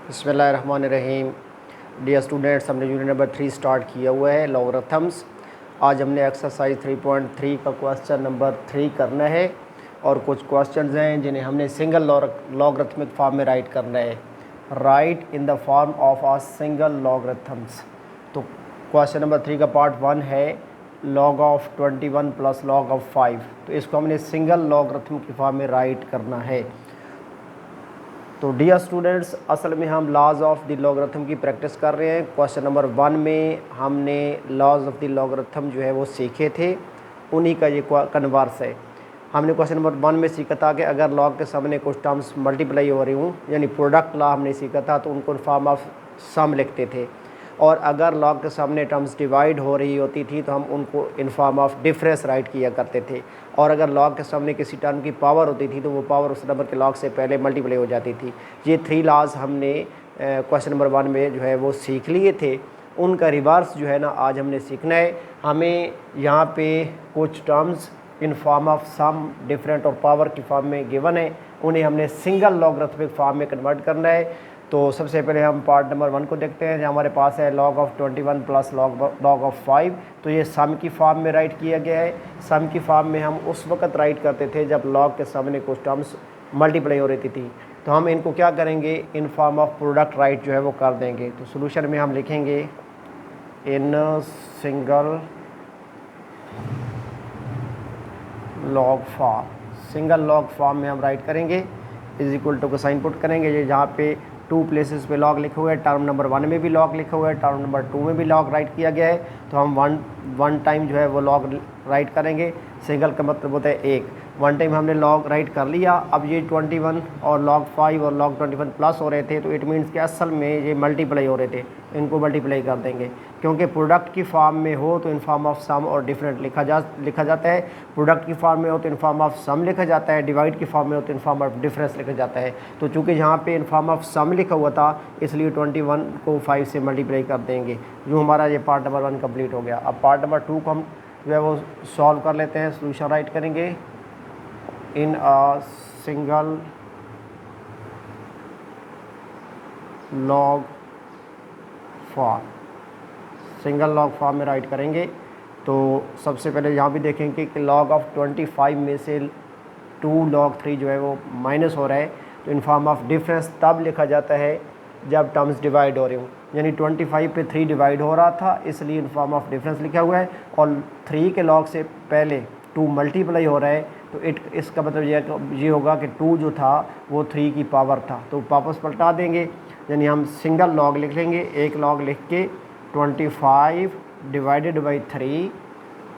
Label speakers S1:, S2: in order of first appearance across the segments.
S1: बिस्मिल्लाहिर्रहमानिर्रहीम। Dear students, हमने unit number 3 start किया हुआ है लॉगरिथम्स। आज हमने एक्सरसाइज 3.3 का क्वेश्चन नंबर 3 करना है और कुछ क्वेश्चंस हैं जिन्हें हमने सिंगल लॉगरिथमिक फॉर्म में राइट करना है। Write in the form of a single logarithms. तो क्वेश्चन नंबर 3 का पार्ट 1 है log of 21 plus log of 5। तो इसको हमने सिंगल लॉगरिथम की फॉर्म में राइट करना है। तो डियर स्टूडेंट्स, असल में हम लॉज ऑफ द लॉगरिथम की प्रैक्टिस कर रहे हैं। क्वेश्चन नंबर 1 में हमने लॉज ऑफ द लॉगरिथम जो है वो सीखे थे, उन्हीं का ये कन्वर्स है। हमने क्वेश्चन नंबर 1 में सीखा था कि अगर लॉग के सामने कुछ टर्म्स मल्टीप्लाई हो रही हूँ, यानी प्रोडक्ट लॉ हमने सीखा था, तो उनको फॉर्म ऑफ सम लिखते थे। और अगर लॉग के सामने टर्म्स डिवाइड हो रही होती थी तो हम उनको इन फॉर्म ऑफ डिफरेंस राइट किया करते थे। और अगर लॉग के सामने किसी टर्म की पावर होती थी तो वो पावर उस नंबर के लॉग से पहले मल्टीप्लाई हो जाती थी। ये 3 लॉज हमने क्वेश्चन नंबर 1 में जो है वो सीख लिए थे। उनका रिवर्स जो है ना आज हमने सीखना है। हमें यहाँ पे कुछ terms in form of sum, different और पावर की फॉर्म में गिवन है, उन्हें हमने सिंगल लॉगरिथमिक फॉर्म में कन्वर्ट करना है। तो सबसे पहले हम पार्ट नंबर 1 को देखते हैं, जहाँ हमारे पास है log of 21 plus log of 5। तो ये सम की फॉर्म में राइट किया गया है। सम की फॉर्म में हम उस वक्त राइट करते थे जब लॉग के सामने कुछ टर्म्स मल्टीप्लाई हो रही थी। तो हम इनको क्या करेंगे, इन फॉर्म ऑफ प्रोडक्ट राइट जो है वो कर देंगे। तो सोल्यूशन में हम लिखेंगे in single log form. Single log form में हम राइट करेंगे, इज इक्वल टू का साइन पुट करेंगे। ये जहाँ पे 2 प्लेसेस पे लॉग लिखे हुए हैं, टर्म नंबर 1 में भी लॉग लिखा हुआ है, टर्म नंबर 2 में भी लॉग राइट किया गया है। तो हम वन टाइम जो है वो लॉग राइट करेंगे। सिंगल का मतलब होता है एक। 1 टाइम हमने लॉग राइट कर लिया। अब ये 21 और लॉग 5 और लॉग 21 प्लस हो रहे थे, तो इट मीन्स कि असल में ये मल्टीप्लाई हो रहे थे, इनको मल्टीप्लाई कर देंगे। क्योंकि प्रोडक्ट की फॉर्म में हो तो इन फॉर्म ऑफ सम और डिफरेंट लिखा जाता है। प्रोडक्ट की फॉर्म में हो तो इन फॉर्म ऑफ सम लिखा जाता है। डिवाइड की फॉर्म में हो तो इन फॉर्म ऑफ डिफरेंस लिखा जाता है। तो चूँकि यहाँ पे इन फॉर्म ऑफ सम लिखा हुआ था, इसलिए 21 को 5 से मल्टीप्लाई कर देंगे। जो हमारा ये पार्ट नंबर 1 कंप्लीट हो गया। अब पार्ट नंबर 2 को हम जो है वो सॉल्व कर लेते हैं। सोल्यूशन राइट करेंगे in a single log form. Single log form में राइट करेंगे। तो सबसे पहले यहाँ भी देखेंगे कि लॉग ऑफ 25 में से 2 log 3 जो है वो माइनस हो रहा है। तो इन फॉर्म ऑफ डिफरेंस तब लिखा जाता है जब टर्म्स डिवाइड हो रही हूँ, यानी 25 पे 3 डिवाइड हो रहा था, इसलिए इन फॉर्म ऑफ डिफरेंस लिखा हुआ है। और 3 के लॉग से पहले 2 मल्टीप्लाई हो रहा है, तो इसका मतलब ये होगा कि 2 जो था वो 3 की पावर था। तो वापस पलटा देंगे, यानी हम सिंगल लॉग लिख लेंगे। एक लॉग लिख के 25 डिवाइडेड बाई 3,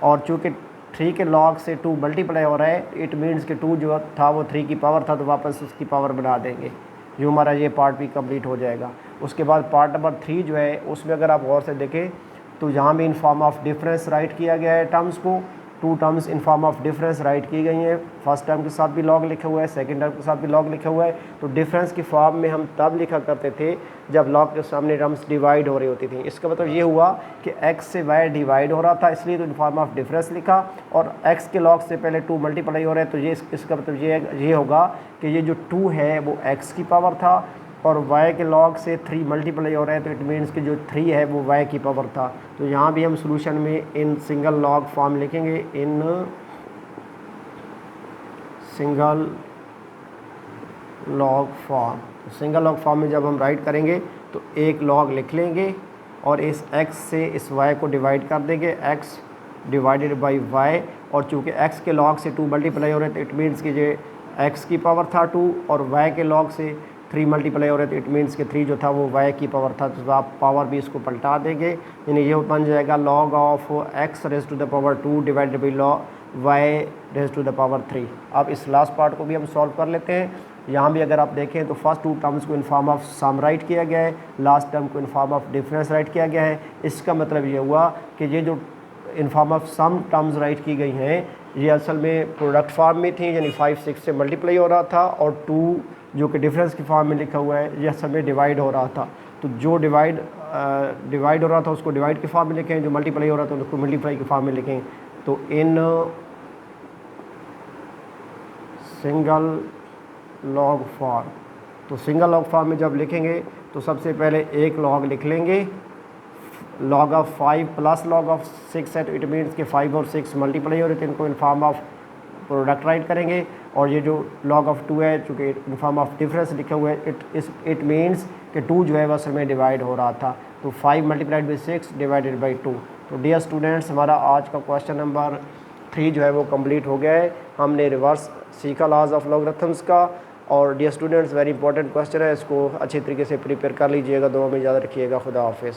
S1: और चूँकि 3 के लॉग से 2 मल्टीप्लाई हो रहा है, इट मीन्स कि 2 जो था वो 3 की पावर था, तो वापस उसकी पावर बना देंगे। जो हमारा ये पार्ट भी कंप्लीट हो जाएगा। उसके बाद पार्ट नंबर 3 जो है उसमें अगर आप गौर से देखें तो यहाँ भी इन फॉर्म ऑफ डिफरेंस राइट किया गया है टर्म्स को। 2 terms in form of difference right की गई हैं। फर्स्ट टर्म के साथ भी लॉग लिखा हुआ है, सेकंड टर्म के साथ भी लॉग लिखा हुआ है। तो डिफरेंस की फॉर्म में हम तब लिखा करते थे जब लॉग के सामने टर्म्स डिवाइड हो रही होती थी। इसका मतलब ये हुआ कि x से y डिवाइड हो रहा था, इसलिए तो इन फॉर्म ऑफ डिफरेंस लिखा। और x के लॉग से पहले 2 मल्टीप्लाई हो रहे हैं, तो ये इसका मतलब ये होगा कि ये जो 2 है वो x की पावर था, और y के लॉग से 3 मल्टीप्लाई हो रहे हैं, तो इट मीन्स कि जो 3 है वो y की पावर था। तो यहाँ भी हम सोल्यूशन में इन सिंगल लॉग फॉर्म लिखेंगे, in single log form. Single log form में जब हम राइट करेंगे तो एक लॉग लिख लेंगे और इस x से इस y को डिवाइड कर देंगे, x डिवाइडेड बाई y। और चूँकि x के लॉग से 2 मल्टीप्लाई हो रहे थे, इट मीन्स कि ये x की पावर था 2, और y के लॉग से 3 मल्टीप्लाई हो रहे थे, इट मीन्स कि 3 जो था वो y की पावर था। तो आप पावर भी इसको पलटा देंगे, यानी ये बन जाएगा log of x raise to the power 2 divided by log y raise to the power 3। अब इस लास्ट पार्ट को भी हम सॉल्व कर लेते हैं। यहाँ भी अगर आप देखें तो फर्स्ट 2 टर्म्स को in form of sum write किया गया है, लास्ट टर्म को in form of difference write किया गया है। इसका मतलब ये हुआ कि ये जो in form of sum terms write की गई हैं, ये असल में प्रोडक्ट फॉर्म में थी, यानी 5 6 से मल्टीप्लाई हो रहा था, और 2 जो कि डिफरेंस की फॉर्म में लिखा हुआ है, ये असल में डिवाइड हो रहा था। तो जो डिवाइड हो रहा था उसको डिवाइड की फॉर्म में लिखें, जो मल्टीप्लाई हो रहा था उसको मल्टीप्लाई की फॉर्म में लिखें। तो इन सिंगल लॉग फॉर्म, तो सिंगल लॉग फॉर्म में जब लिखेंगे तो सबसे पहले एक लॉग लिख लेंगे, log of 5 plus log of 6 है, तो इट मीन्स कि 5 और 6 मल्टीप्लाई हो रहे थे, इनको इन फॉर्म ऑफ प्रोडक्ट राइट करेंगे। और ये जो log ऑफ 2 है, चूँकि इन फॉर्म ऑफ डिफरेंस लिखा हुआ है, इट मीन्स कि 2 जो है वह असल में डिवाइड हो रहा था, तो 5 मल्टीप्लाइड बाई 6 डिवाइडेड बाई 2। तो डियर स्टूडेंट्स, हमारा आज का क्वेश्चन नंबर 3 जो है वो कंप्लीट हो गया है। हमने रिवर्स सीखा लॉज ऑफ लॉगरिथम्स का। और dear students, very important question है, इसको अच्छे तरीके से प्रिपेयर कर लीजिएगा। दुआ में याद रखिएगा। खुदा हाफिज़।